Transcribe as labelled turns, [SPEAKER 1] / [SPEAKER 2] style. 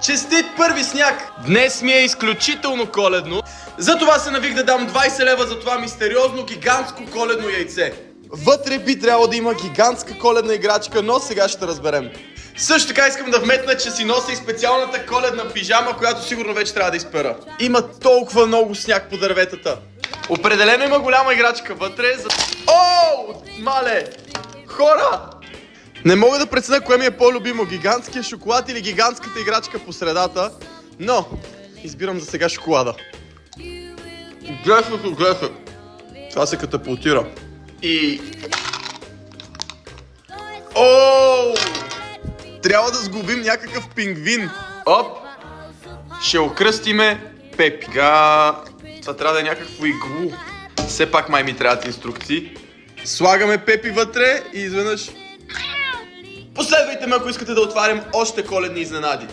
[SPEAKER 1] Честит първи сняг! Днес ми е изключително коледно. Затова се навих да дам 20 лева за това мистериозно гигантско коледно яйце. Вътре би трябвало да има гигантска коледна играчка, но сега ще разберем. Също така искам да вметна, че си нося и специалната коледна пижама, която сигурно вече трябва да изпера. Има толкова много сняг по дърветата. Определено има голяма играчка вътре. Оу! Мале! Хора! Не мога да преценя кое ми е по-любимо, гигантския шоколад или гигантската играчка по средата, но избирам за сега шоколада. Гледай. Това се катапултира. И... Оу! Трябва да сглобим някакъв пингвин. Оп! Ще окръстиме Пепи. Това трябва да е някакво иглу. Все пак май ми трябват инструкции. Слагаме Пепи вътре и изведнъж... Последвайте ме, ако искате да отварям още коледни изненади.